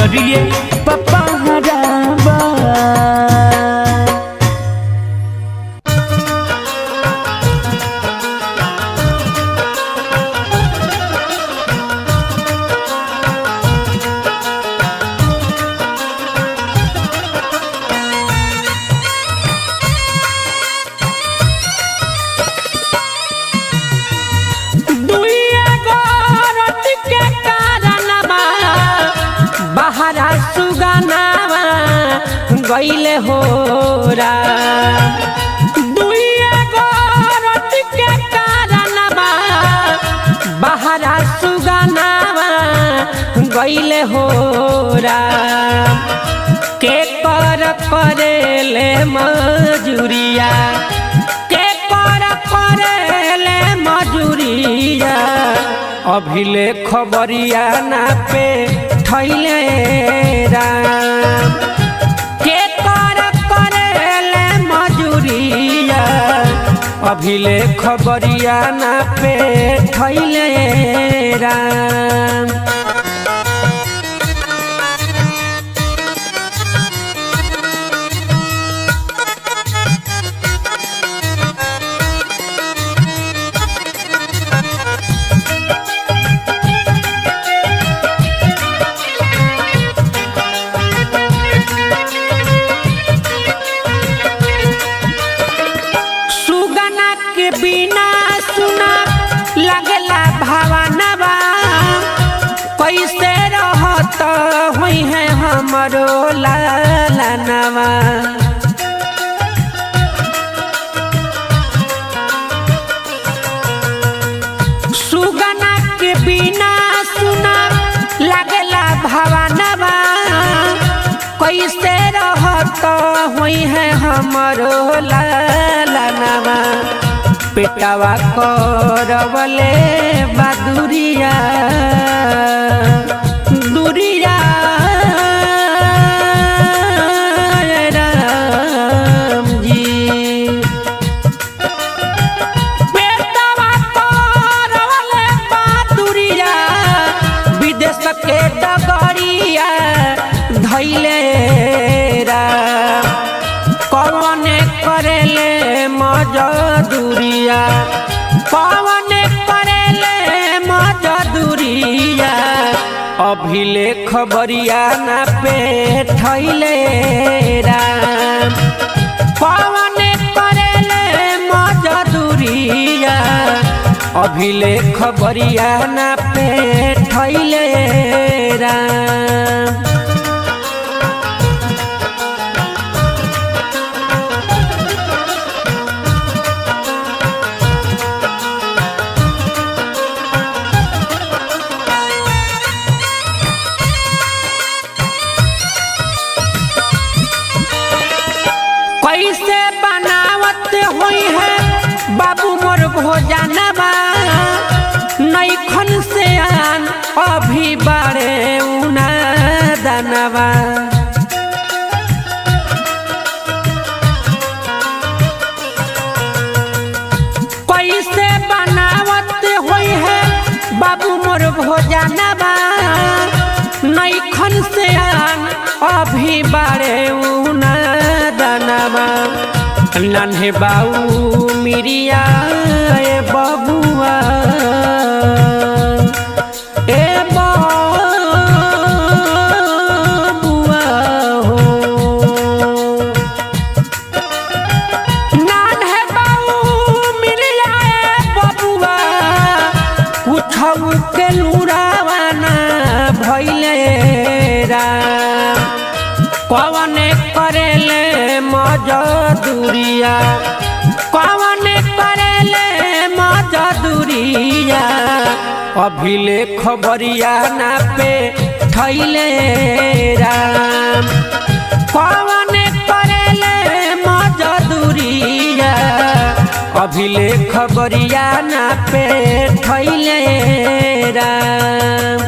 दुअरिए पपहराबा। गईले हो दुइया गोरत के कारणबा बहरा सुगनावा गईले हो के कर करेले मजूरिया के कर करेले मजूरिया अभिले खबरिया ना पे थैले राम अभिले खबरिया ना पे थैले राम। बिना सुना लगला भावनवा कैसे रहत हुई है हमरो लालनवा। सुगना के बिना सुना लगला भावनवा कैसे रहत हुई है हमरो लालनवा। पेटावा करवले बदुरिया दुरिया राम जी। पेटावा करवले बदुरिया विदेश के डगरिया धैले राम। कौन करेले मजदूरिया कौन करेले मजदूरिया अभिले खबरिया ना पे थैले राम। कौन करेले मजदूरिया अभिले खबरिया ना पे थैले राम। कैसे बनावत हुई है बाबू मोर भोजनवा नैखन से आन अभी बारे उना दनवा। कैसे बनावत हुई है बाबू मोर भोजनवा नैखन से आन अभी बारे उना दनवा। नन्हे बाऊ मिरिया ए बबुआ ए बबुआ हो। नन्हे बाऊ मिरिया ए बबुआ उठऊ के लुरावाना भइले राम। कौन करेले मजदूरिया कौन करेले मजदूरिया अभिले खबरिया ना पे थैले राम। कौन करेले मजदूरिया अभिले खबरिया ना पे थैले राम।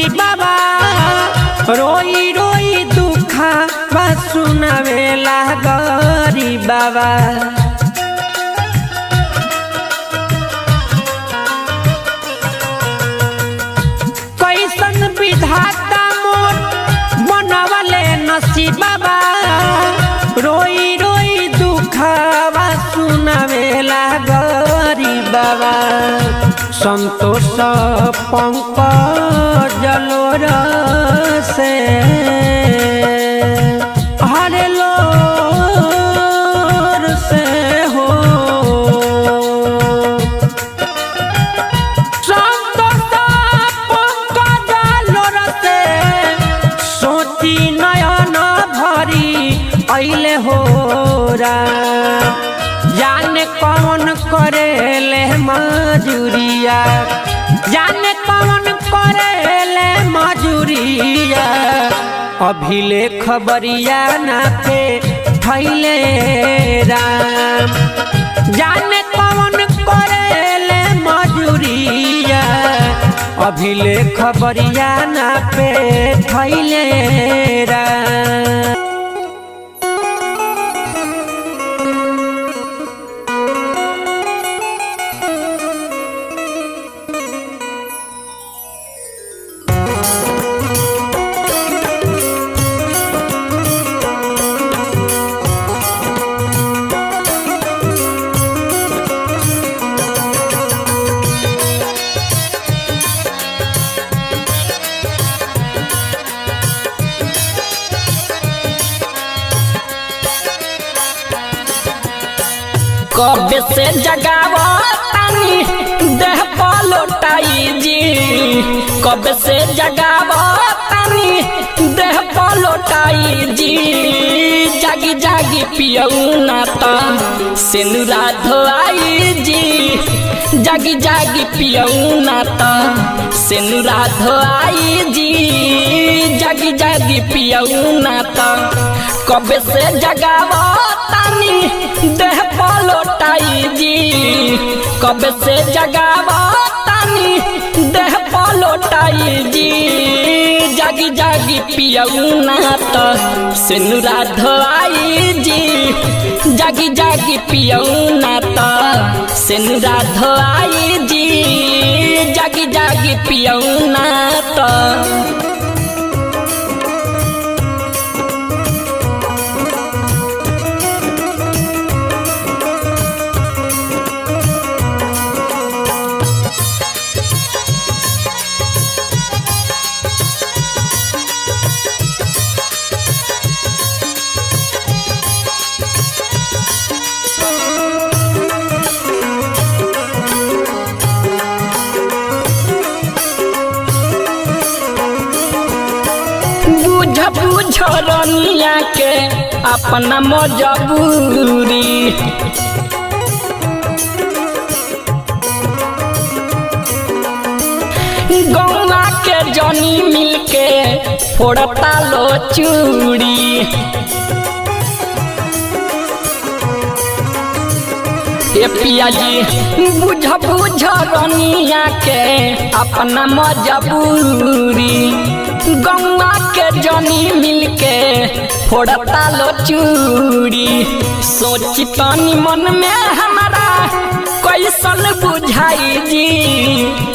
नसीबा रोई रोई दुखा सुनावेला गरीबा। कैसन विधाता मोर बनवले नसीबा रोई रोई दुखवा सुनावेला गरीबा। संतोष पंकज लोर से हरे लोर से हो संतोष पंकज लोर से सोची नयन भरी अइले हो जाने कौन करेले मजूरिया जाने कौन करेले मजूरिया। अभिले खबरिया ना पे थैले राम जाने कौन करेले मजूरिया। अभिले खबरिया ना पे थैले राम। कब से जगावा तानी देह पलोटाई जी। कब से जगावा तानी देह पलोटाई जी। जागी जागी पियऊ नाता सिनुरा धोआई जी। जागी जागी पियऊ नाता सिनुरा धोआई जी। जागी जागी पियऊ नाता कब से जगावा तानी देह पलोटाई जी। कब से जगावा तानी देह पलोटाई जी। जागी जागी पियऊ नाता सिनुरा धोआई जी। जागी जागी पियऊ नाता सिनुरा धोआई जी। जागी जागी पियऊ नाता बुझरनिया के अपना मजबूरी। गौवा के जनी मिलके फोड़ता लो चूड़ी। ए पिया जी बुझरनिया के अपना मजबूरी। गौवा के जनी मिलके फोड़ता लो चूड़ी। सोची तनी मन में हमारा कैसन बुझाई जी।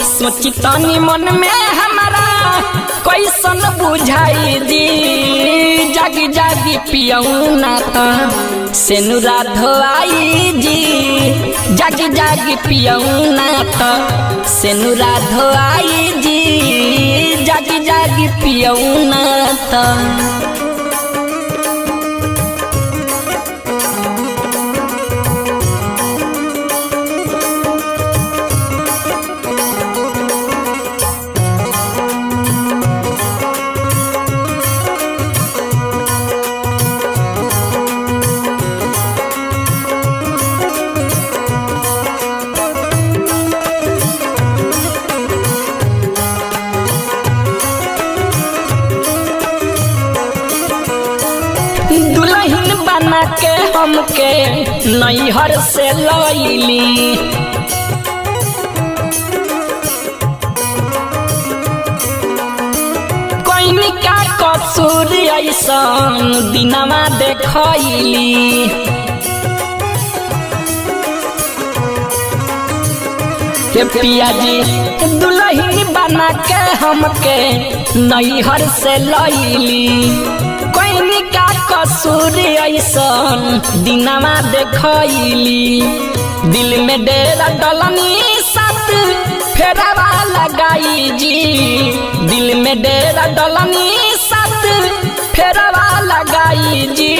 सोची तनी मन में हमारा कैसन बुझाई जी। जागी जागी पियऊ नाता सिनुरा धोआई जी। जागी जागी पियऊ नाता सिनुरा धोआई जी। जागी जागी पियऊ नाता के हमके नैहर से लैली। कसूर ऐसन दिनमा देखैली के पिया जी दुल्हन बना के हमके नैहर से लैली कोई का कसूर ऐसन दिनमा देखैली दिल में डेरा डलनी साथ फेरावा लगाई जी दिल में डेरा डलनी साथ फेरावा लगाई जी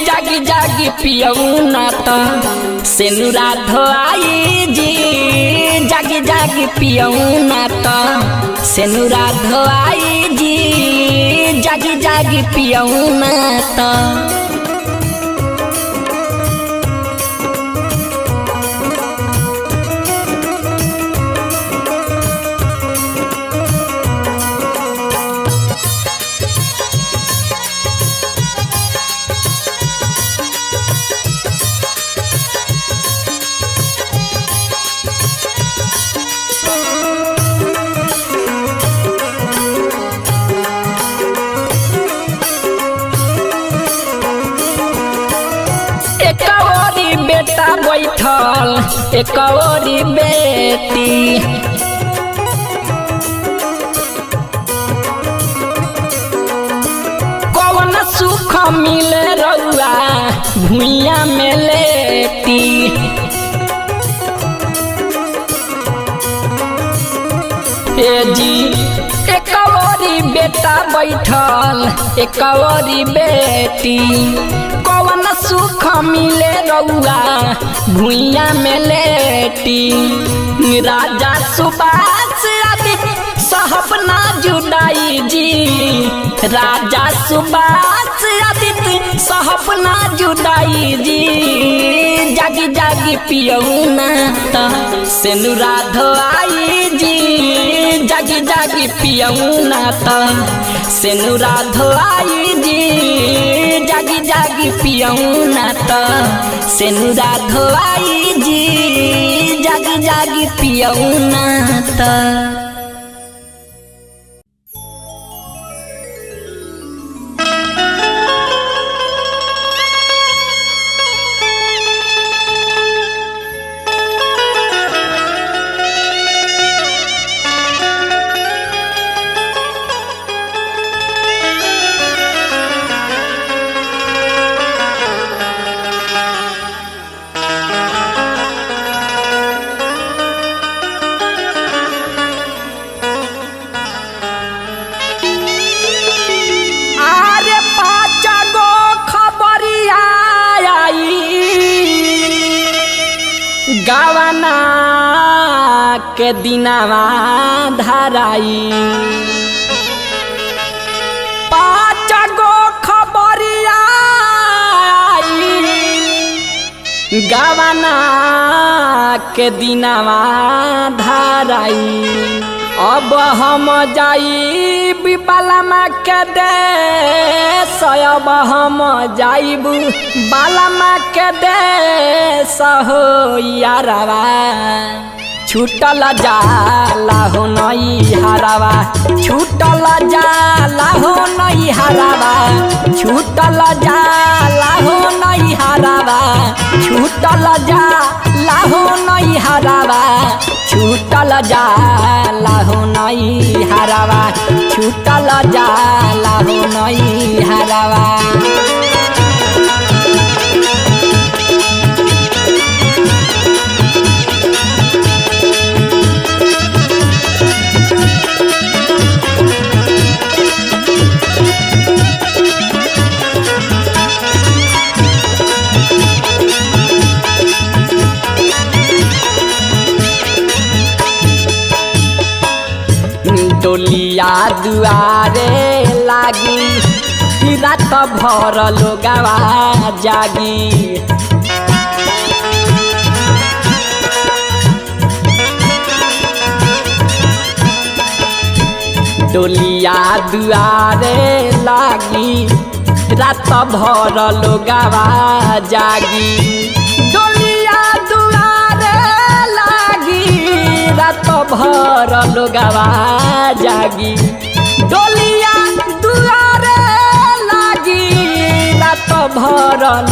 जागी जागी पियऊ नाता सेनुरा धोआई जी जागी जागी पियऊ नाता सेनुरा धोआई जी जागी जागी पियऊ नाता बेटा बैठल एक औरी बेटी कौन सुख मिले रउआ भुइया में लेटी ए जी एक औरी बेटा बैठल एक औरी बेटी कौन सुख मिले रउआ भुइया में लेटी राजा सुबास आदित्य साहब ना जुदाई जी राजा सुबास आदित्य साहब ना जुदाई जी जागी जागी पियऊ नाता सेनुरा धोआई जी जागी जागी पियऊ नाता सेनुरा धोआई जी जागी जागी पियऊ नाता सेनुरा धोआई जी जागी जागी पियऊ नाता गावना के दिनावा धराई पाँच गो खबरिया गावना के दिनावा धराई अब हम जाई बालमा के देश अब हम जाइब बालमा के देश हो यारवा छूटल जाला हो नई हरावा छूटल जाला हो नई हरावा छूटल जाला हो नई हरावा छूटल जाला हो नई हरावा छूटल जाला हो नई हरावा छूटल जाला हो नई हरावा डोलिया दुआरे लागी रात भर लोगवा जागी डोलिया दुआरे लागी रात भर लोगवा जागी डोलिया दुआरे लागी रात भर लोगवा जागी डोलिया दुआरे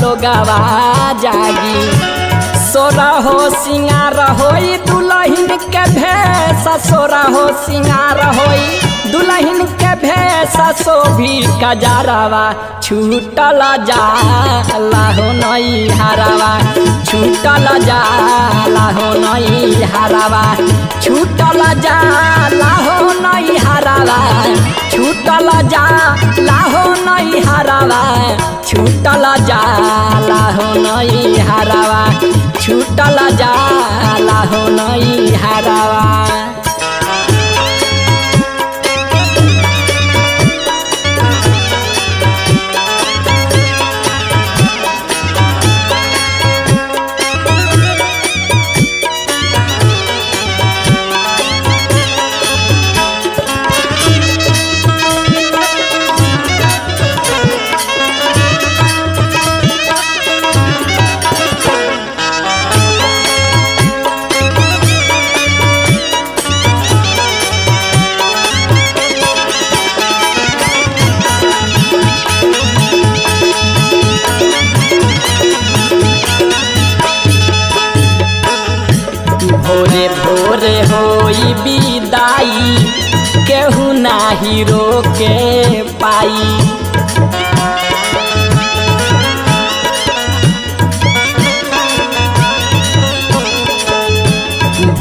लोगावा जागी सोरा हो सिंगार होई दुल्हन के भेष सोरा हो सिंगार होई दुल्हन के भेष शोभी कजरावा छूटल जाला हो नई हरावा छूटल जाला हो नई हरावा छूटल जाला हो नई हरावा छूटल जाला हो नई हरावा छूटल जाला हो नई हरावा छूटल जाला हो नई हरावा भोरे भोरे होई विदाई केहू नाही रोके पाई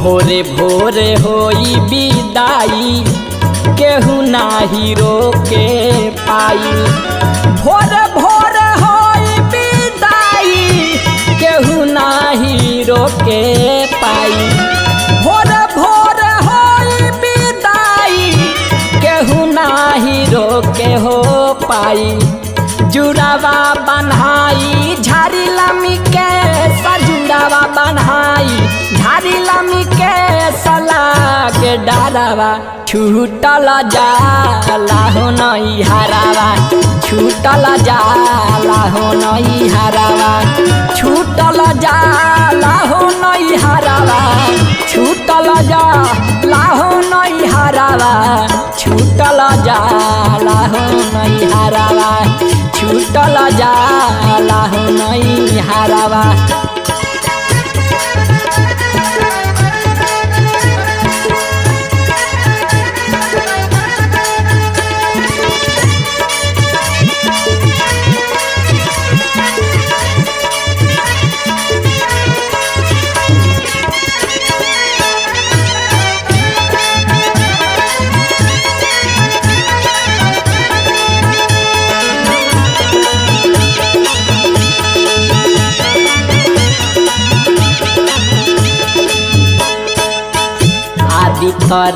भोरे भोरे होई विदाई केहू नाही रोके पाई भोरे भोरे होई विदाई केहू नाही रोके पाई भोरे भोरे होई विदाई केहू नाही रोके हो पाई जुड़ावा बन्हाई झाड़ी लमी के सजुड़ावा बन्हाई झाड़ी लमी के सलाग डारावा छूटल जाला हो नई हरावा छूटल जाला हो नई हरावा छूटल जाला हो नई हरावा छूटल जाला हो नई हरावा छूटल जाला हो नई हरावा छूटल जाला हो नई हरावा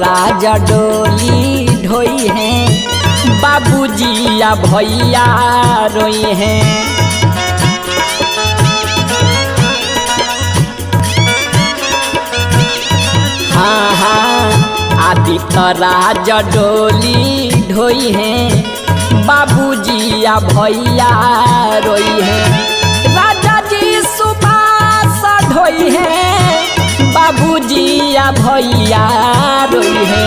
राज डोली ढोई हैं बाबूजी या भैया रोई हैं हाँ हाँ आदित्य राज डोली ढोई हैं बाबूजी या भैया रोई हैं राजा जी सुबास ढोई हैं बाबूजी या भैया रोई है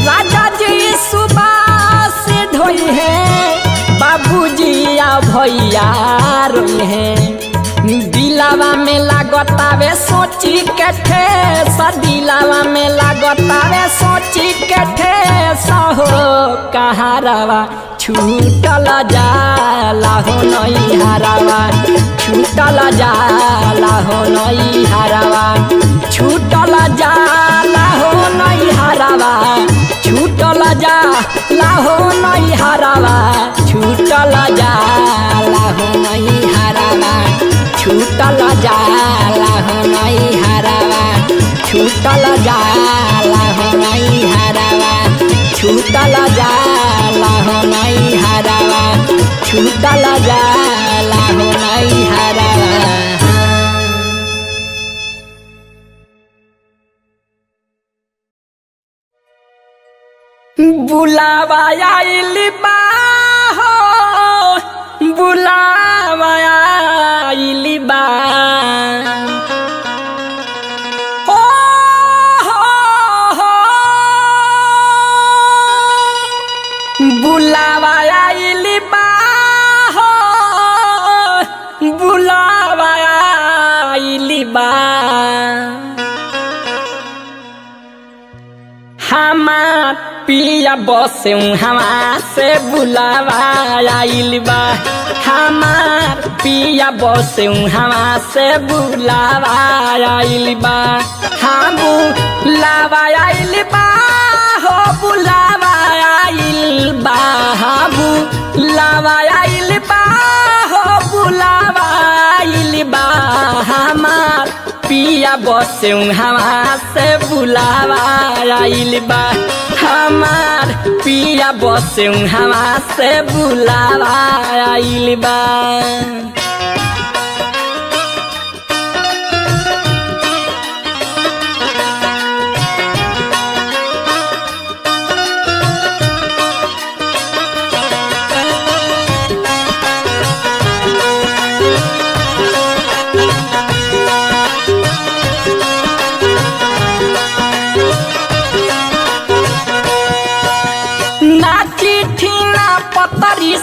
राजा जी सुबास ढोई है बाबूजी या भैया रोई है दिलावा में लागतावे सोची के ठेस दिलावा में लागतावे सोची के ठेस हो कहारावा छूटल जाला हो नई हरावा छूटल जाला हो नई हरावा छूटल जाला हो नई हरावा छूटल जाला हो नई हरावा छूटल जाला हो नई हरावा छूटल जाला हो नई हरावा छूटल जाला हो नई हरावा छूटल जाला हो नई हरावा छूटल जाला हो नई हरावा बुलावा आइली बा हो बुलावा आइली बा हो हो बुलावा आइली बा हो पिया बसे हवा से बुलावा आइल बा हमार पिया बसे हवा से बुलावा आइल बा हाँ बुलावा आइल बा हो बुलावा आइल बा हाँ बुलावा आइल बा हो बुलावा आइल बा हमार पिया बसे हवा से बुलावा आइल बा हमार पिया बसे हवा से बुलावा आइल बा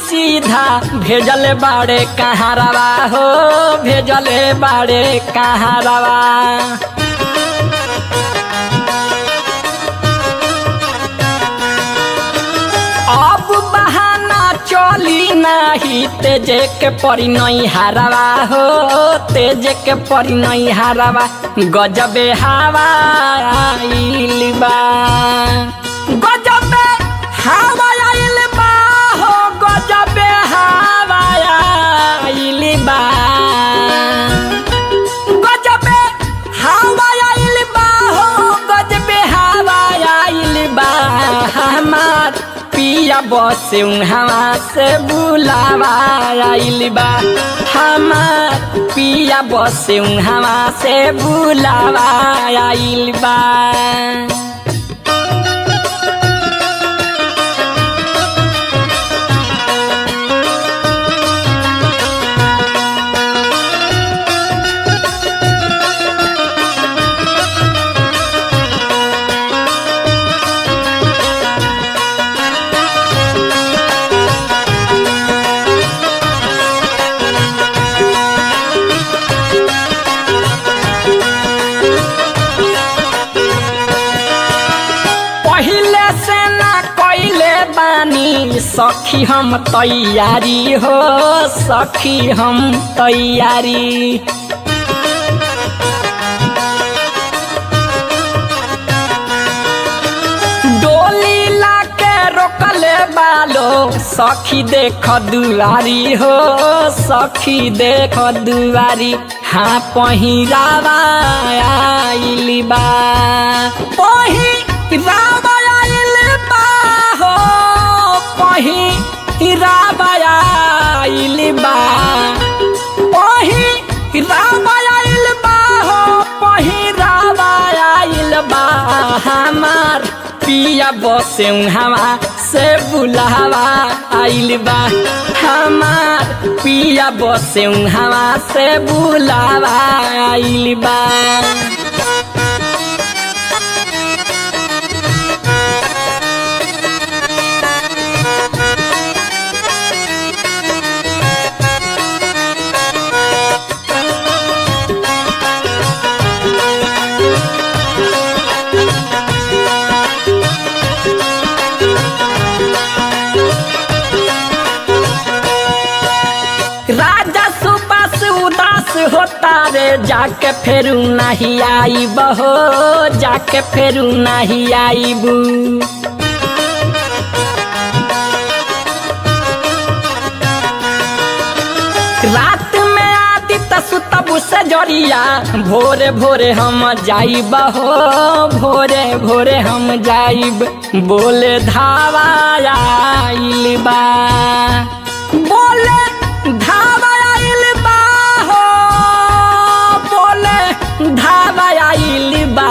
सीधा भेजले बाड़े कहाँ रवा हो भेजले बाड़े कहाँ रवा अब बहाना चली नहीं तेजे के परी नहीं हारवा हो तेजे के परी नहीं हारवा गजबे हवा आइल बा गजबे हवा आइल बा हो गजबे हवा आइल बा गजबे हवा आइल बा हो गजबे हवा आइल बा हमार पिया बसे हवा से बुलावा आइल बा हमार पिया बसे हवा से बुलावा आइल बा सखी हम तैयारी हो सखी हम तैयारी डोली लाके रोकले बालो सखी देख दुआरी हो सखी देख दुआरी हाँ पहिरावा आइल बा पहिरावा पहिरावा आइल बा पहिरावा आइल बा हो पहिरावा आइल बा हमार पिया बसे हवा से बुलावा आइल बा हमार पिया बसे हवा से बुलावा आइल बा होता रे जाके फेरू नहीं आई बहो जाके फेरू नहीं आईबू रात में आती त सुतबू से जरिया भोरे भोरे हम जाइब हो भोरे भोरे हम जाइब बोले धावा आइल बा बोले धावा धावा आइल बा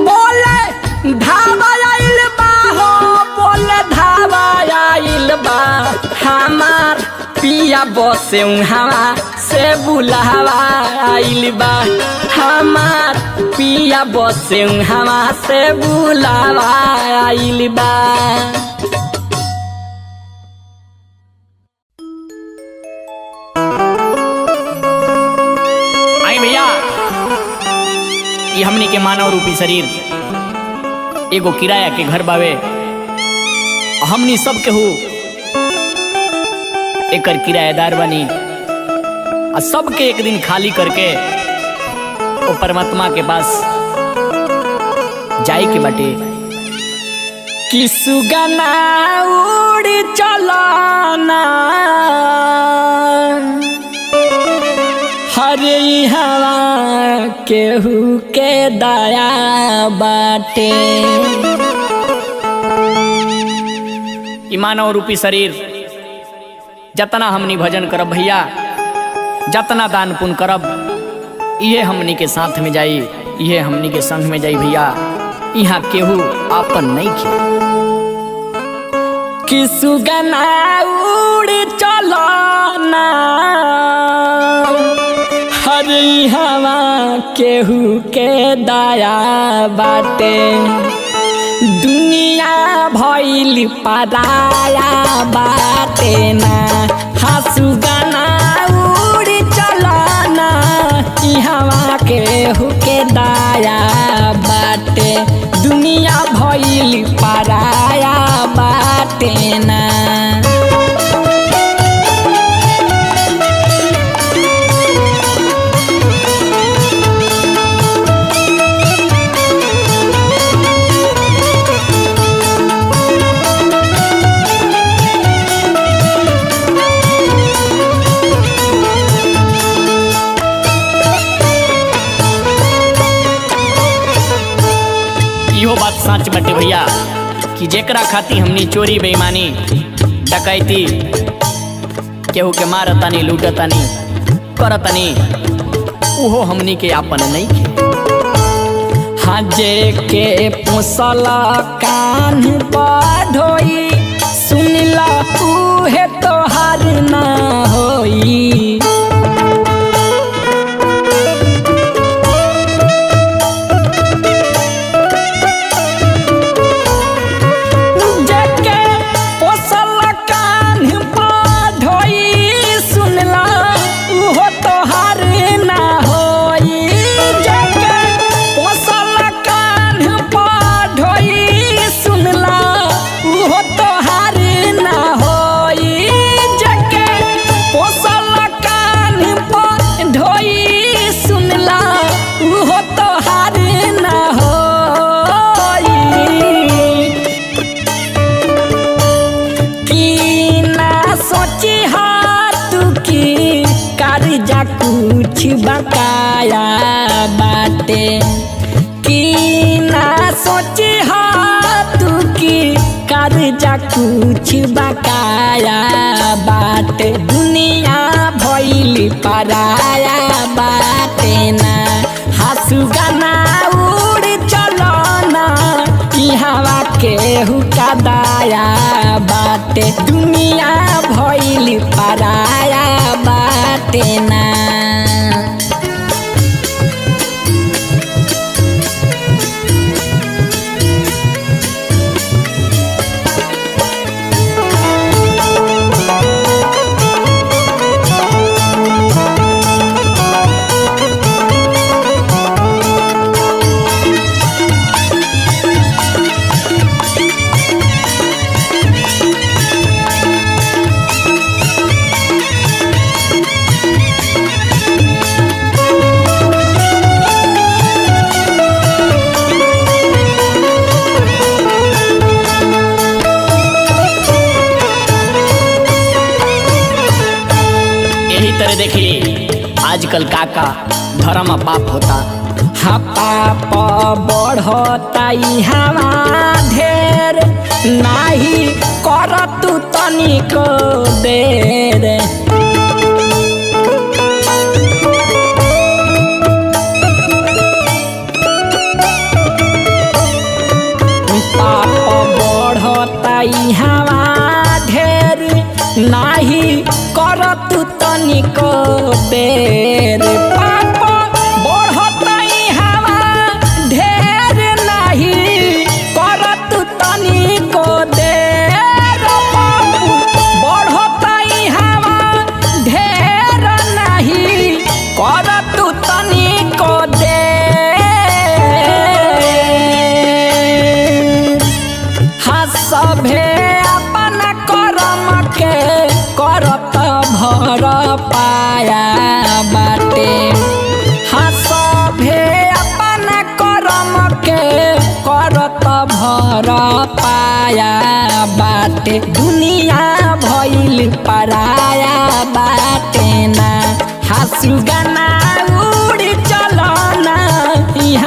बोले धावा आइल बा हो बोले धावा आइल बा हमार पिया बसे हवा से बुलावा आइल बा हमार पिया बसे हवा से बुलावा आइल बा हमने के मानव रूपी शरीर एगो किराया के घर बावे, हमनी सब केहू एकर किराएदार बनी और सबके एक दिन खाली करके वो परमात्मा के पास जाए के बाटे। कि सुगना उड़ चलाना हरे हवा केहू के दया बाटे। ई मानव रूपी शरीर जतना हमनी भजन करब भैया, जतना दान पुण्य करब, ये हमनी के साथ में जाई, ये हमनी के संग में जाई भैया। यहाँ केहू आपन नहीं खे। कि सुगना उड़ चलाना हरे हवा केहू के दया बाटे। दुनिया भइल पराया बाटे ना, सुगना उड़ चलाना हवा केहू के दया बाटे। दुनिया भइल पराया बाटे ना। इहो बात सच बाटे भैया कि जेकरा खाती हमनी चोरी बेईमानी डकैती केहू के मारतानी लूटतानी करतानी, उहो हमनी के आपन नहीं खे। हाँ जे के पोसल कान बढ़ोई सुनला उहे तोहार ना होई। कुछ बकाया बाटे कि ना सोची हा तू की कर्जा कुछ बकाया बाटे। दुनिया भइल पराया बाटे ना, सुगना उड़ चलाना हवा केहू का दया बाटे। दुनिया भइल पराया बाटे ना। देखिए आजकल काका धर्म पाप होता। हाँ पाप बढ़ता हवा ढेर नाही कर तू तनिको देर। पाप बढ़ता हवा ढेर नाही कर तू तनिको देर। पाप बढ़ता हवा ढेर नाही कर तू तनिको देर। पाप बढ़ता हवा ढेर नाही कर तू तनिको देर। करत भर पाया बाटे सभे अपना करम के करत भर पाया बाटे दुनिया भइल पराया बाटे ना सुगना उड़ी चलना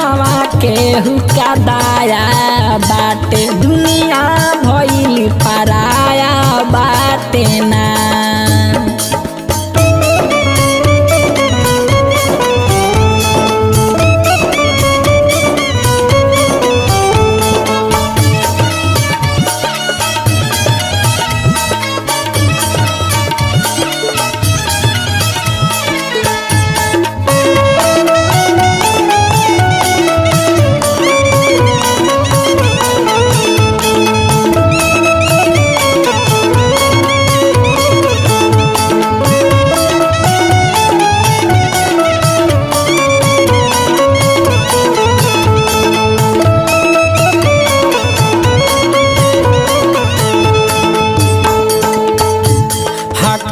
हवा के हुक्का दाया बाटे दुनिया भइल पराया बाटे ना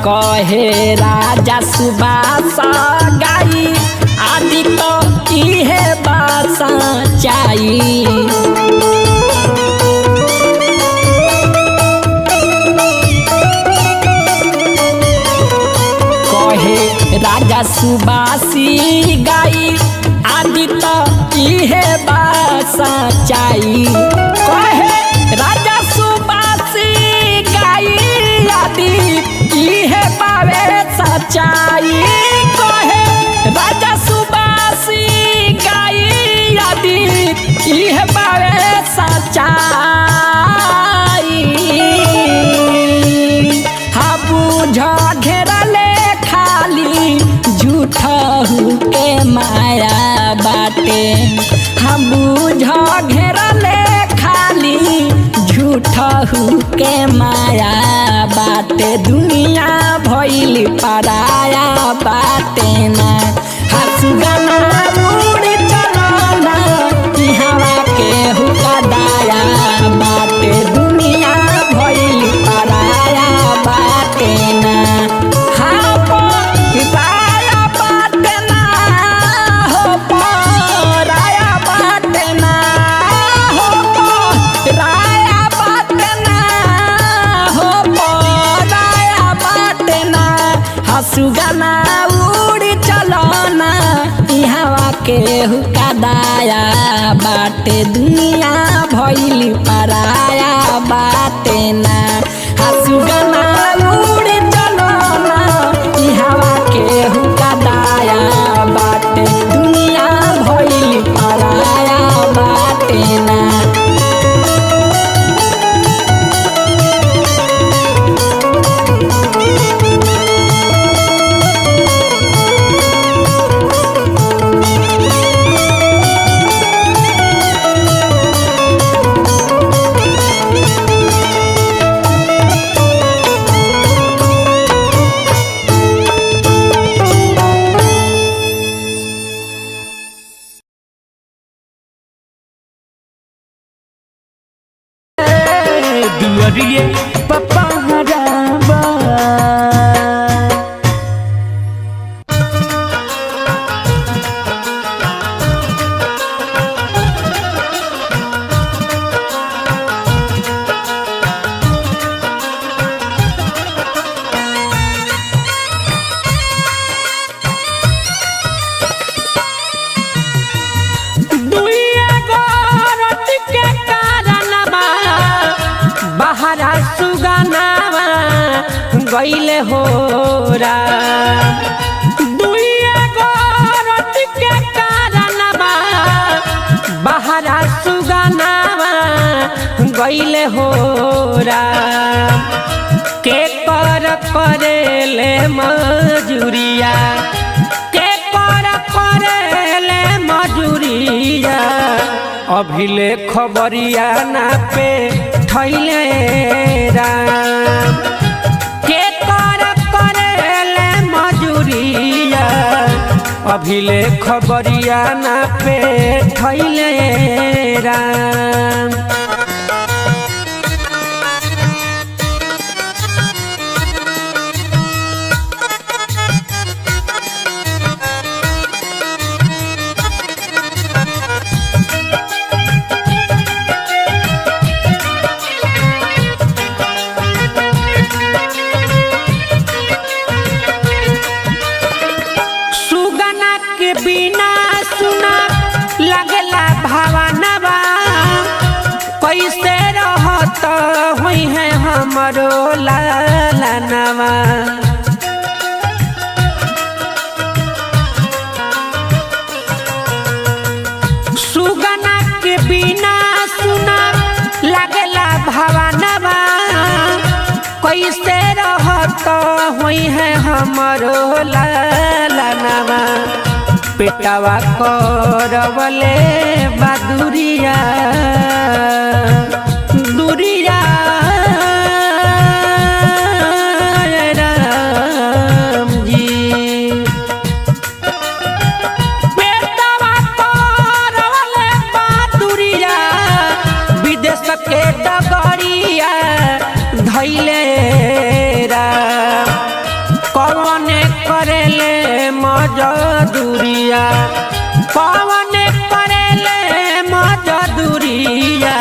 कहे राजा सुबास गाई आदि तो इहे बासा चाई कहे राजा सुबासी गाई आदि तो इहे बासा चाई कहे राजा सुबासी गाई आदि इहे पावे सच्चाई कहे राजा सुबासी गाई आदि इहे पावे सच्चाई हाँ बुझ घेरले खाली झूठा के माया बाटे हम बुझ घेरले खाली झूठा के माया बाटे दुनिया भइल पराया बाटे ना सुगना उड़ी चलना हवा के हुक्का दाया बाटे दुनिया भइल पराया बाटे ना पराया बाटे ना हो पराया बाटे ना हो पराया बाटे ना हो पराया बाटे ना सुगना उड़ी चलना हवा के हुक्का दाया बाटे दुनिया भइल पराया बाटे ना सुगना उड़ी चलना हवा के हुक्का दाया बाटे दुनिया भइल पराया बाटे ना दुआरिये पप्पा हराबा सुगनावा गईले हो दुइया गोरत के कारणवा बहरा सुगनावा गईले हो के कर करेले मजूरिया के कर करेले मजूरिया अभिले खबरिया ना पे थैले राम के कर करेले मजूरिया अभिले खबरिया ना पे थैले राम हुई है हमरो लालनवा। सुगना के बिना सुना लगला भवनवा, कैसे रहत हुई है हमरो लालनवा। पेटवा करवले बदुरिया दुरिया राम जी। पेटवा करवले बदुरिया विदेश के डगरिया धैले राम। कौन करेले मजदूरिया, कौन करेले मजदूरिया,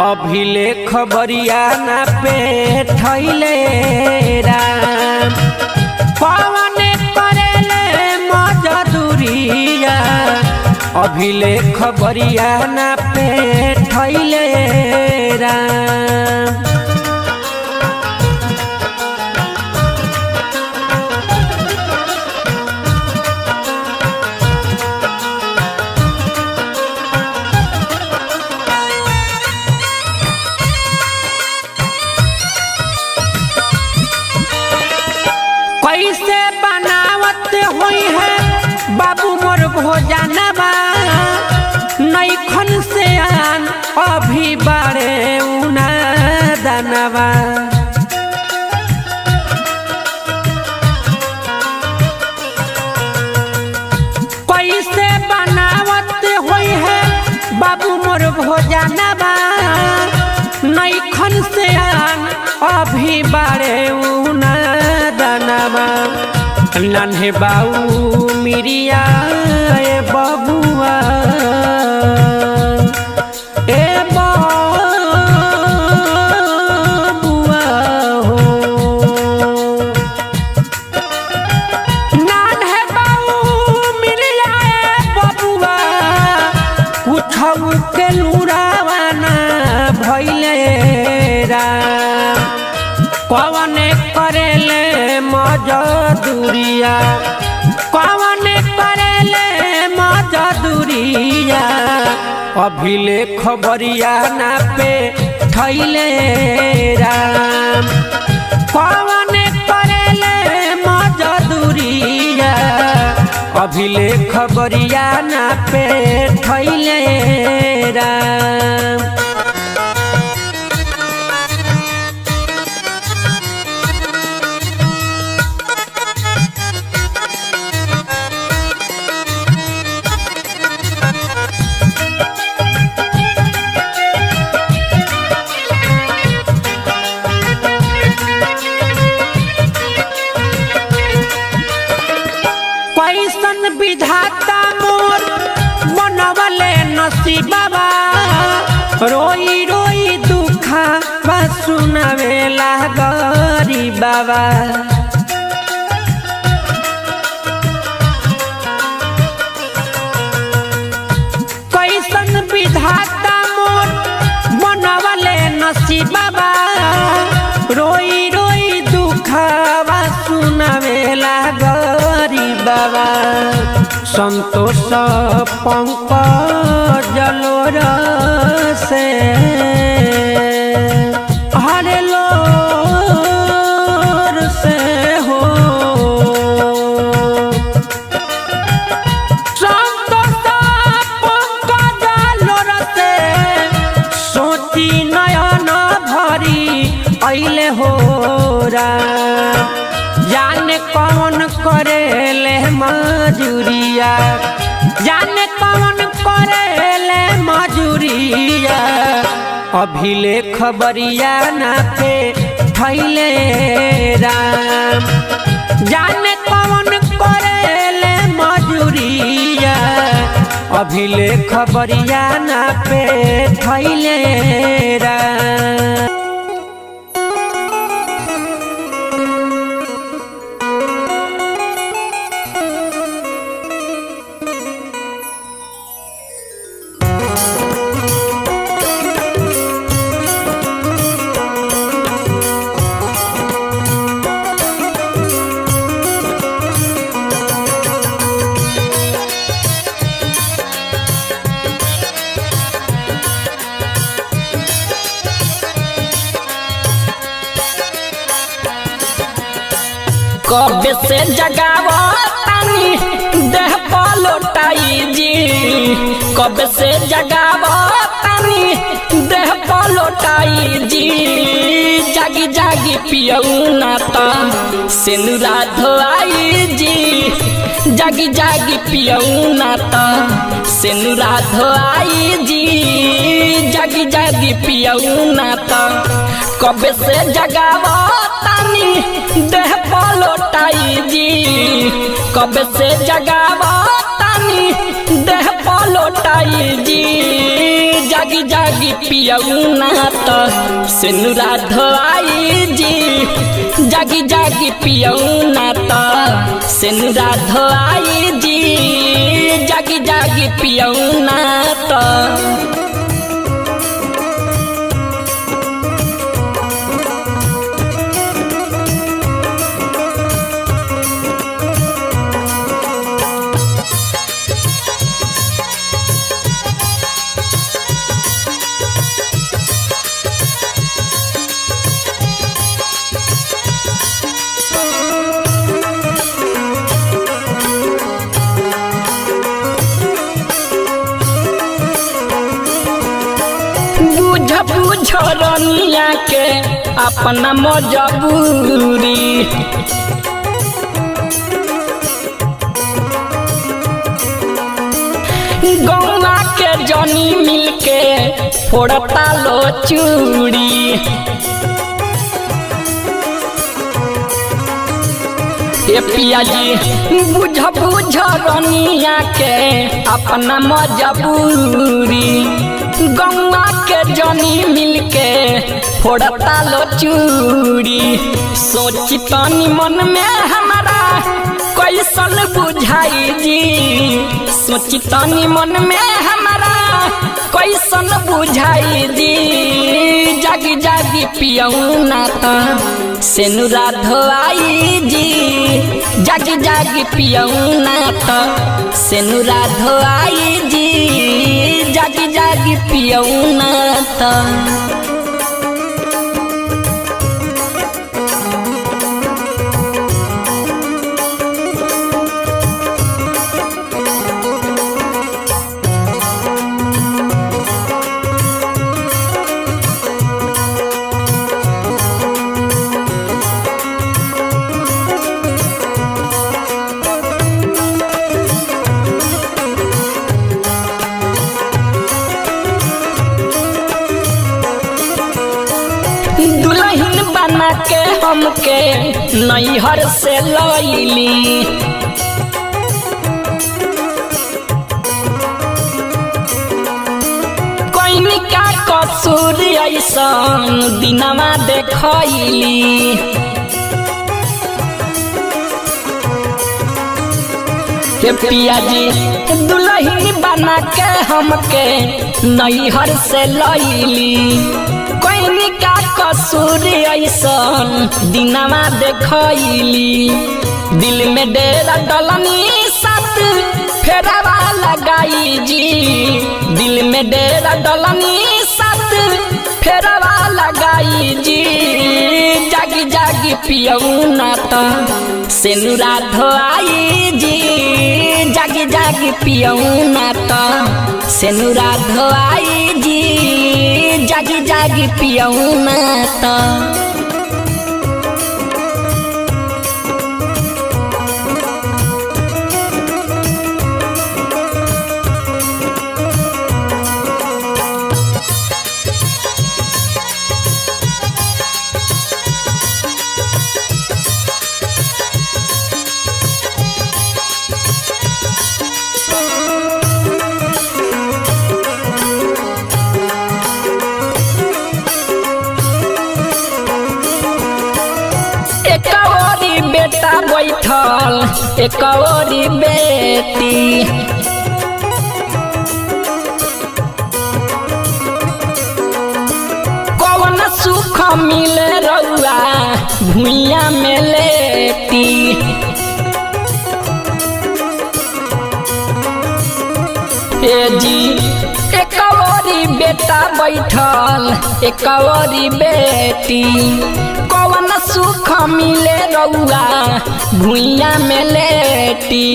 अभिले खबरिया ना पे ठैले राम। कौन करेले मजदूरिया, अभिले खबरिया ना पे ठैले राम। कैसे बनावत हुई है बाबू मोर भोजनवा, नैखन से आन अभी बारे उना दनवा। कैसे बनावत हुई है बाबू मोर भोजनवा, नैखन से आन अभी बारे उना दनवा। नन्हे बाऊ मिरिया ए बबुआ ए बबुआ हो। नन्हे बाऊ मिरिया ए बबुआ, कुछऊ के लुरावाना भइले राम। कौन करेले मजदूरिया, कौन करेले मजदूरिया, अभिले खबरिया ना पे ठैले राम। कौन करेले मजदूरिया, अभिले खबरिया ना पे ठैले राम। कैसन विधाता मोर बनवले नसीबवा, रोई रोई दुखा बा सुनावेला गरीबवा। कैसन विधाता मोर बनवले नसीबवा, रोई रोई दुखा बा सुनावेला गरीबवा। संतोष पंकज लोर से हरे लोर से हो। संतोष पंकज लोर से सोची नयन भरी अइले हो राम। जाने कौन करेले मजूरिया, जाने कौन करेले मजूरिया, अभिले खबरिया ना पे ठैले राम। जाने कौन करेले मजूरिया, अभिले खबरिया ना पे ठैले राम। कबे से जगावा तानी देह पलोटाई जी कबे से जगावा तानी देह पलोटाई जी जागी जागी पियऊ नाता सिनुरा धोआई जी जागी जागी पियऊ नाता सिनुरा धोआई जी जागी जागी पियऊ नाता कबे से जगावा तानी देह पलोटाई जी कबे से जगावा तानी देह पलोटाई जी जागी जागी पियऊ नाता सिनुरा धोआई जी जागी जागी पियऊ नाता सिनुरा धोआई जी जागी जागी पियऊ नाता बुझ रनिया के अपना मजबूरी गौवा के जनी मिलके फोड़ता लो चूड़ी ये पिया जी बुझ रनिया के अपना मजबूरी गौवा के जनी मिलके फोड़ता लो चूड़ी सोची तनी मन में हमारा कैसन बुझाई जी सोची तनी मन में हमारा कैसन बुझाई जी जागी जागी पियऊ नाता सिनुरा धोआई जी जागी जागी पियऊ नाता सिनुरा धोआई जी जागी जागी पियऊ नाता दुल्हन बना के हमके नैहर से लैली कोई का कसूर ऐसन दिनमा देखैली के पिया जी दुल्हन बना के हमके नैहर से लैली कोई का कसूर ऐसन दिनमा देखैली दिल में डेरा डलनी साथ फेरावा लगाई जी दिल में डेरा डलनी साथ फेरावा लगाई जी जागी जागी पियऊ नाता सिनुरा धोआई जी जागी जागी पियऊ नाता सिनुरा धोआई जी जागी जागी पियऊ नाता बेटा बैठल एक औरी बेटी कौन सुख मिले रउआ भुइया में लेटी जी एक औरी बेटा बैठल एक औरी बेटी कौन सुख मिले रउआ भुइया में लेटी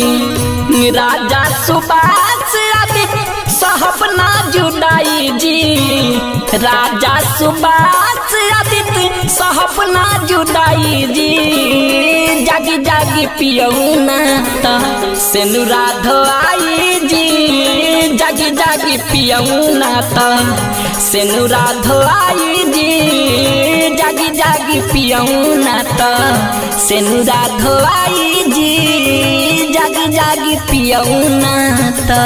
राजा सुबास आदित्य साहब ना जुदाई जी राजा सुबास आदित्य साहब ना जुदाई जी जागी जागी पियऊ ना त सेनुरा धोआई जी जागी जागी पियऊ ना त सेनुरा धोआई जी जागी जागी पियऊ ना त सेनुरा धोआई जी जागी जागी पियऊ ना त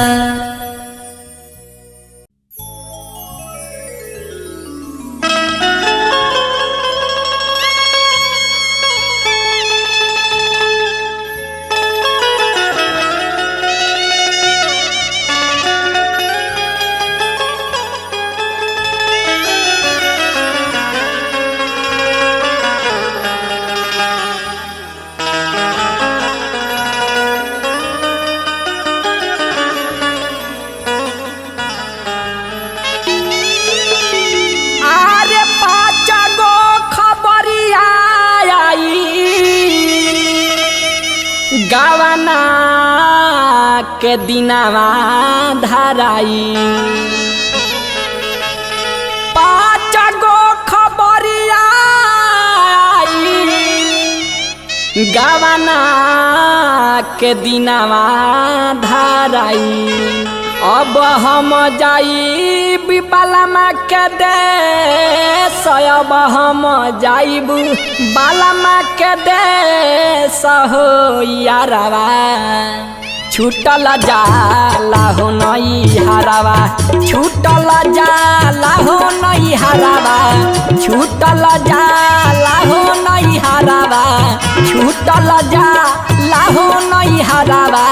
गावना के दिनावा धराई 5 गो खबरिया गावना के दिनावा धराई अब हम जाई बालमा के देश अब हम जाइब बालमा के देश हो यारवा छूटल जाला हो नई हरावा छूटल जाला हो नई हरावा छूटल जाला हो नई हरावा छूटल जाला हो नई हरावा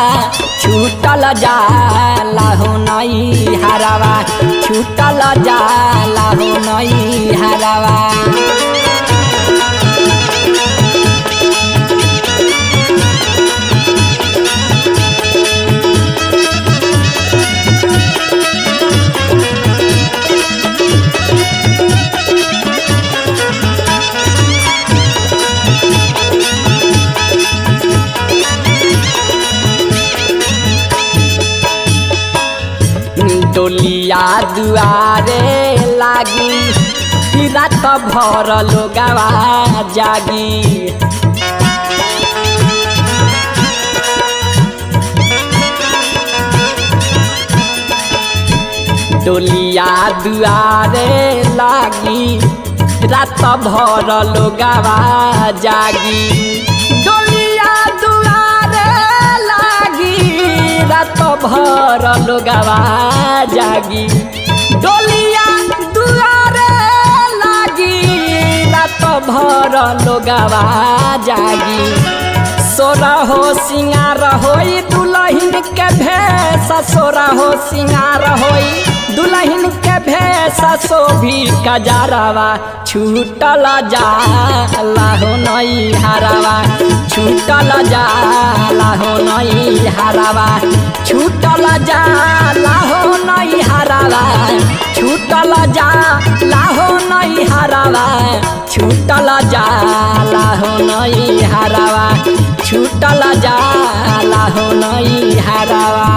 छूटल जाला हो नई हरावा छूटल जाला हो नई हरावा डोलिया दुआरे लागी रात भर लोगवा जागी डोलिया दुआरे लागी रात भर लोगवा जागी डोलिया दुआरे लागी रात भर लोगवा जागी डोलिया दुआरे लागी रात भर लोगवा जागी सोरा हो सिंगार होई दुल्हन के भेष सोरा हो सिंगार होई दुल्हन के भेष शोभी कजरावा छूटल जाला हो नई हरावा छूटल जाला हो नई हरावा छूटल जाला हो नई हरावा छूटल जाला हो नई हरावा छूटल जाला हो नई हरावा छूटल जाला हो नई हरावा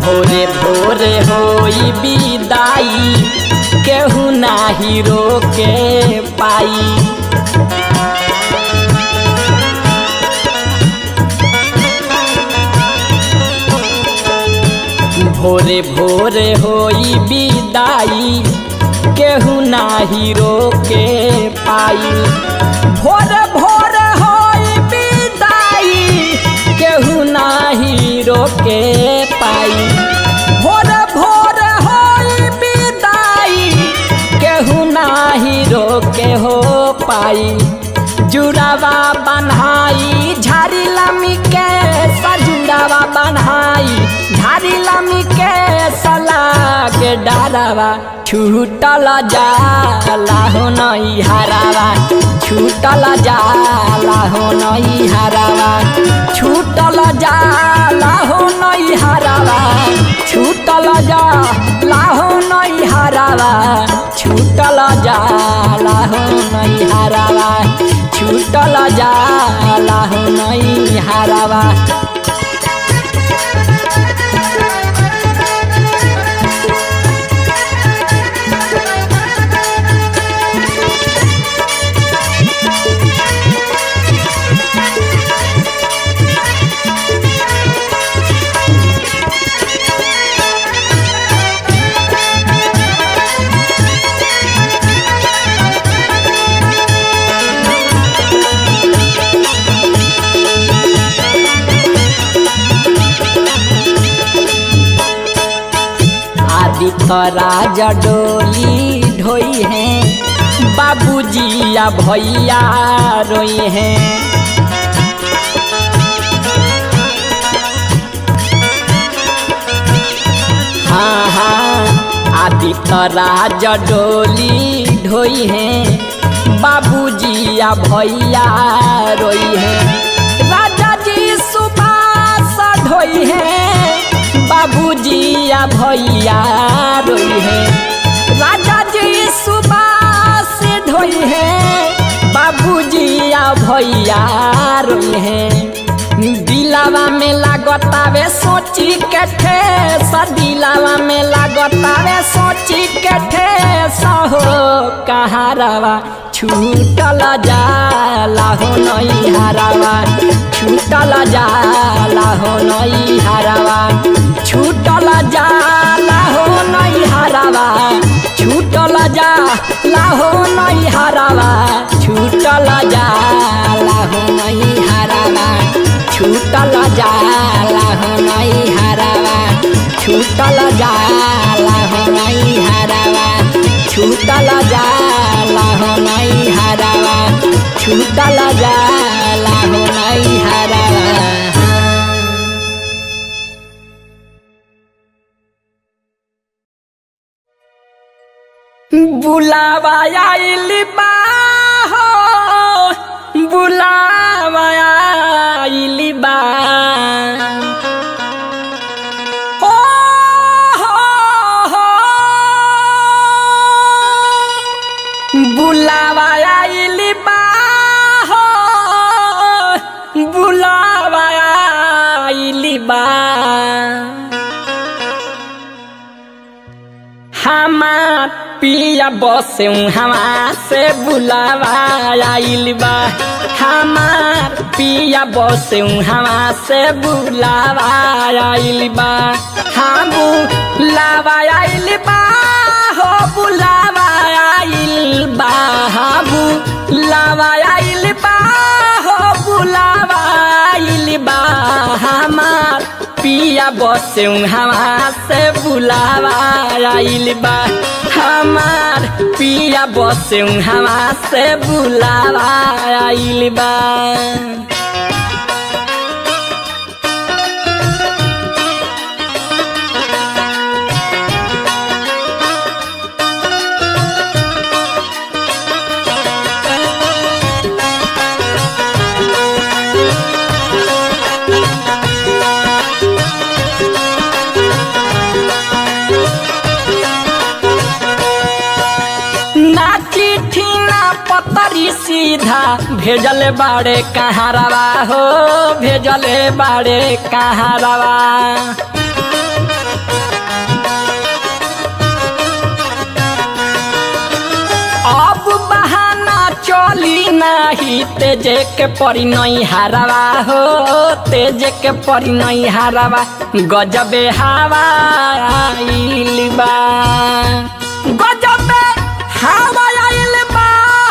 भोरे भोरे होई विदाई केहू नाही रोके पाई भोरे भोरे होई विदाई केहू नाही रोके पाई भोरे भोरे होई विदाई केहू नाही के पाई भोर भोर होई विदाई केहू नाही रोके हो पाई जुड़ावा बन्हाई झारी लामी के सजुड़ावा बन्हाई झारी लामी के सला के डारावा छूटल जाला हो नई हरावा छूटल जाला हो नई हरावा छूटल जाला हो नई हरावा छूटल जाला हो नई हरावा छूटल जाला हो नई हरावा छूटल जाला हो नई हरावा राजा डोली ढोई हैं बाबूजी या भैया रोई हैं हाँ हाँ आदित्य राजा डोली ढोई हैं बाबूजी या भैया रोई हैं राजा जी सुबास ढोई हैं बाबूजी या भैया रोई है राजा जी सुबास ढोई है बाबूजी या भैया रोई है दिलावा में लागतावे सोची के ठेस दिलावा में लागतावे सोची के ठेस हो कहारावा छूटल जाला हो नई हरावा छूटल जाला हो नई हरावा छूटल जाला हो नई हरावा छूटल जाला हो नई हरावा छूटल जाला हो नई हरावा छूटल जाला हो नई हरावा छूटल जाला हो नई हरावा छूटल जाला हो नई हरावा छूटल जाला हो नई हरावा बुलावा आइल बा हो बुलावा आइल बा हो बुलावा आइल बा हो बुलावा आइल बा हमार पिया बसे हवा से बुलावा आइल बा हमार पिया बसे हवा से बुलावा आइल बा हाँ बुलावा आइल बा हो बुलावा आइल बा हाँ बुलावा आइल बा हो बुलावा आइल बा हमार पिया बसे हवा से बुलावा आइल बा हमार पिया बसे हवा से बुलावा आइल बा सीधा भेजले बाड़े कहाँ रवा हो भेजले बाड़े कहाँ रवा अब बहाना चली नहीं तेजे के परी नहीं हारवा हो तेजे के परी नहीं हारवा गजबे हवा आइल बा गजबे हवा आइल बा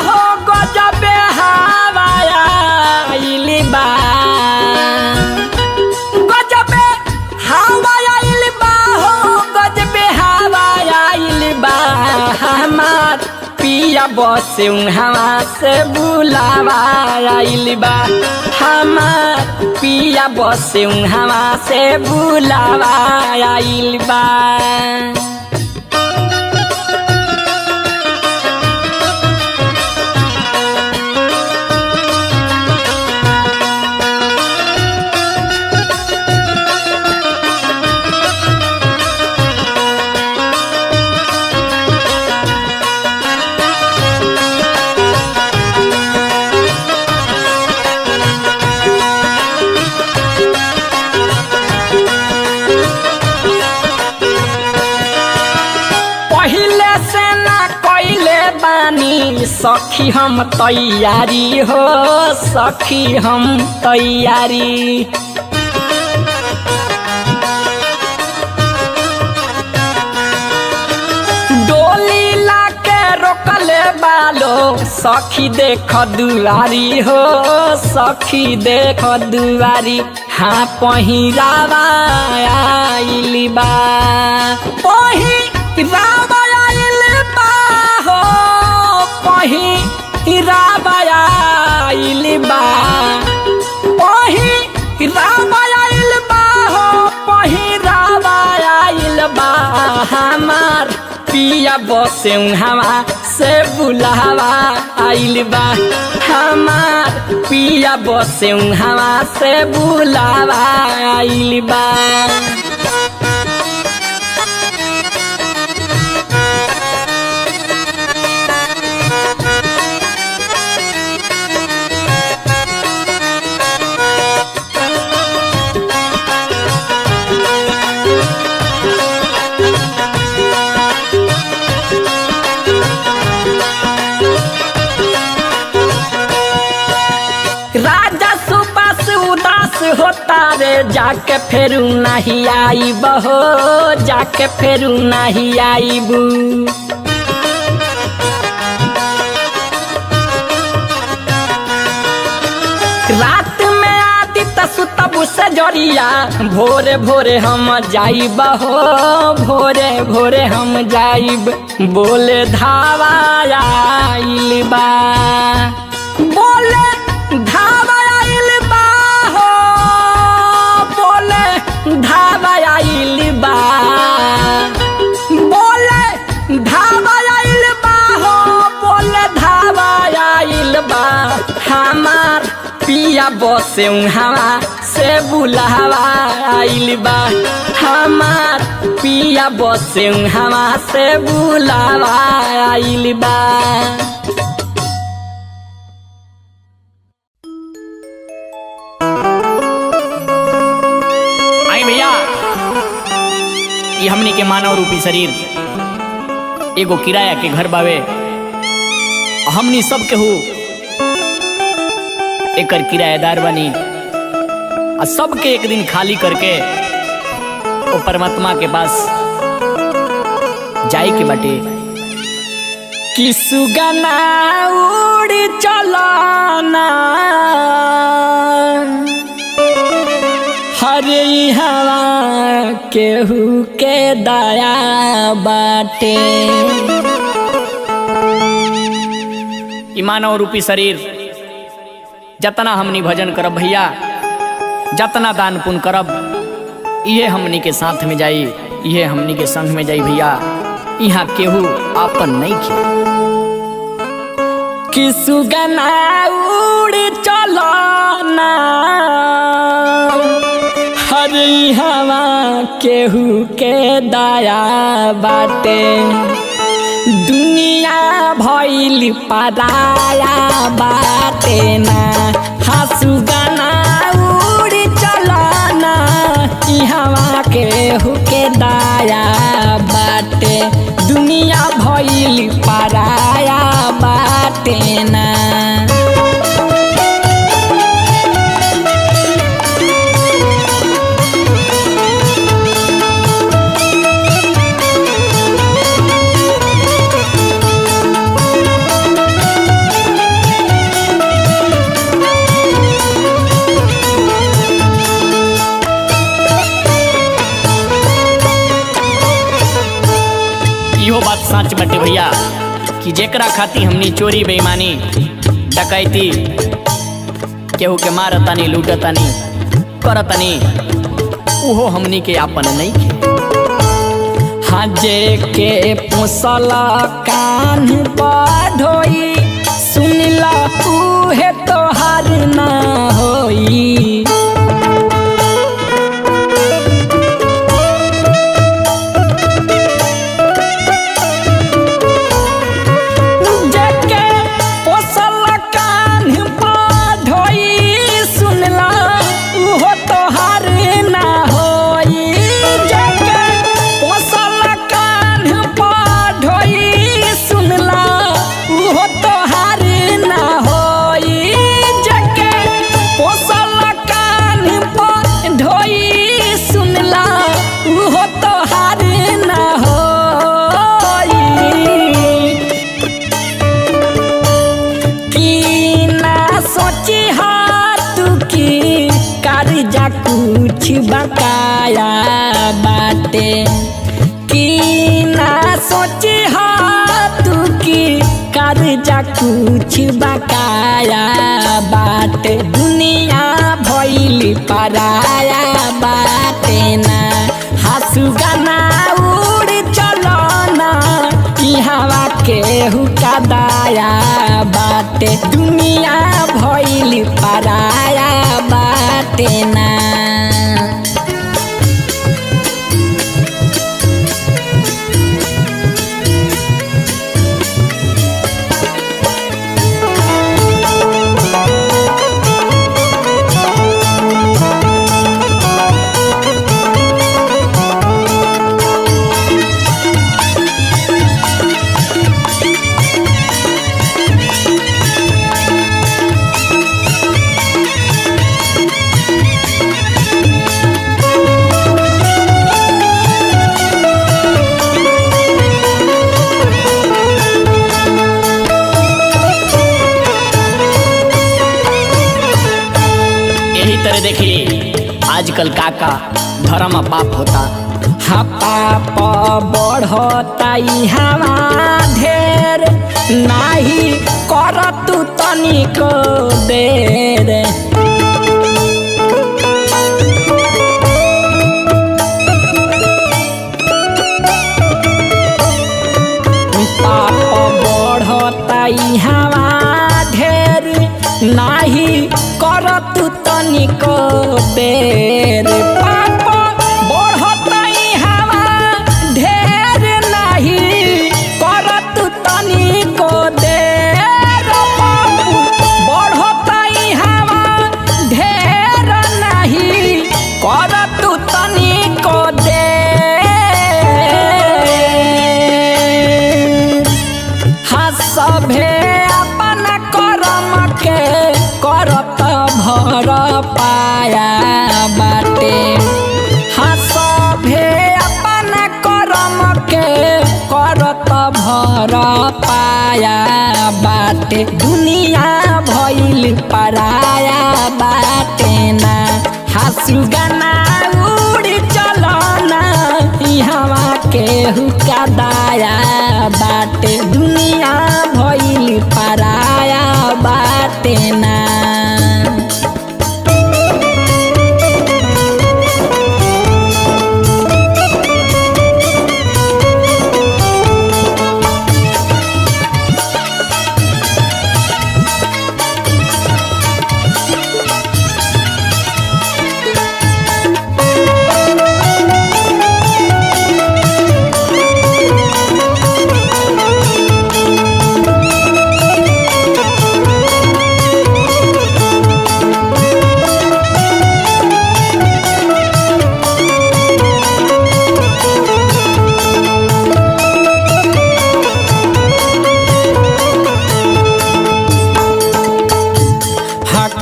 हो गजबे हवा आइल बा गजबे बसे उहाँ से बुलावा आइल बा हमार पिया बसे उहाँ से बुलावा आइल बा। सखी हम तैयारी हो सखी हम तैयारी डोली लाके रोकले बालो सखी देख दुआरी हो सखी देख दुआरी हाँ पहिरावा आइल बा पहिरावा आइल बा हो पहिरावा आइल बा पहिरावा आइल बा हो पहिरावा आइल बा हमार पिया बसे उहाँ से बुलावा आइल बा हमार पिया बसे उहाँ से बुलावा आइल बा। होता रे जाके फेरू नहीं आईब हो जाके फेरू नहीं आईब रात में आती तसुतब से जरिया भोरे भोरे हम जाइब हो भोरे भोरे हम जाइब बोले धावा आइल बा बोले धावा धावा आइल बा बोले धावा आइल बा हो बोले धावा आइल बा हमार पिया बसे उहाँ से बुलावा आइल बा हमार पिया बसे उहाँ से बुलावा आइल बा। ये हमनी के मानव रूपी शरीर एगो किराया के घर बावे हमनी सब के हो एकर किराएदार बनी आ सबके एक दिन खाली करके वो परमात्मा के पास जाए के बाटे। कि सुगना उड़ चलाना हरे हवा केहू के दया बाटे। मानव रूपी शरीर जतना हमनी भजन करब भैया जतना दान पुण्य करब ये हमनी के साथ में जाई ये हमनी के संग में जाई भैया यहाँ केहू आपन नहीं खे। कि सुगना उड़ चलाना हरी हवा केहू के दया बाटे। दुनिया भइल पराया बाटे ना हसुगना उड़ चलाना हवा केहू के दया बाटे। दुनिया भइल पराया बाटे ना। इहो बात सच बाटे भैया कि जेकरा खाती हमनी चोरी बेईमानी डकैती केहू के मारतानी लूटतानी करतानी उहो हमनी के आपन नहीं खे। हजे के पोसल कान बढ़ोई सुनला उहे तोहार ना होई। जेके पोसल कान बढ़ोई सुनला उहो तोहार ना होई। जेके पोसल कान बढ़ोई सुनला उहो तोहार ना होई। जेके पोसल कान बढ़ोई सुनला उहो तोहार ना होई। की ना सोची हाथ की कर्जा कुछ बकाया बाटे। की ना सोची हाथ की कर्जा कुछ बकाया बाटे। दुनिया भइल पराया बाटे ना हंसू गाना उड़ चलो ना इहवा केहू का दाया बाटे। दुनिया भइल पराया बाटे ना। यही तरह देखिए आजकल काका धर्म पाप होता। हा पाप बढ़ता इहवा ढेर नाही कर तू तनिको देर। पाप बढ़ता इहवा ढेर नाही कर तू तनिको बेर। पाप बढ़ता इहवा ढेर नाही कर तू तनिको देर। पाप बढ़ता इहवा ढेर नाही कर तू तनिको देर। हाँ सभे अपन करम के करत भर पाया बाटे। हाँ सभे अपन करम के करत भर पाया बाटे। दुनिया भइल पराया बाटे ना हंसू गाना उड़ चलो ना इहवा केहू का दाया बाटे। दुनिया भइल पराया बाटे ना।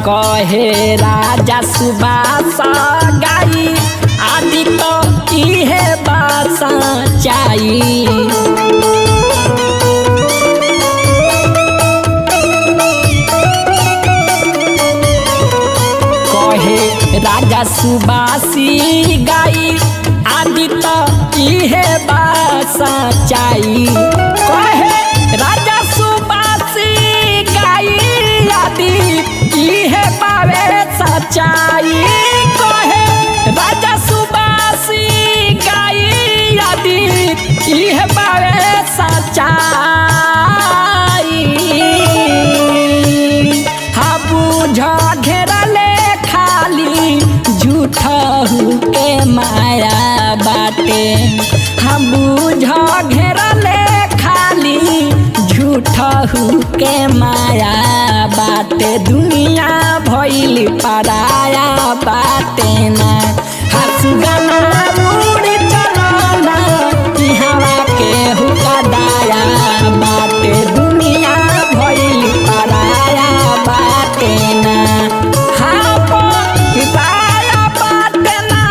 कहे राजा सुबास गाई आदि तो इहे बासा चाई। कहे राजा सुबासी गाई आदि तो इहे बासा चाई। कहे राजा सच्चाई कहे राजा सुबासी गाई यदि इह बारे सच्चाई हा बुझ घेरले खाली झूठा के माया बाटे हम बुझ घेरले खाली झूठा के माया बाटे दुनिया भइल पराया बाटे ना हसुगना उड़ चलना हवा के हुका दाया बाटे दुनिया भइल पराया बाटे ना हाँ पराया बाटे ना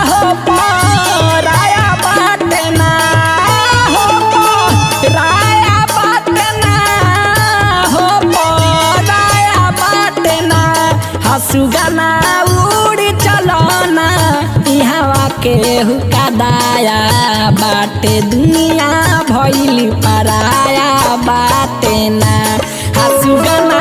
हो पराया बाटे ना हो पराया बाटे ना हो पराया बाटे ना हसुगना उड़ चलना हवा के हुका दाया बाटे दुनिया भइल पराया बाटे ना हसुगना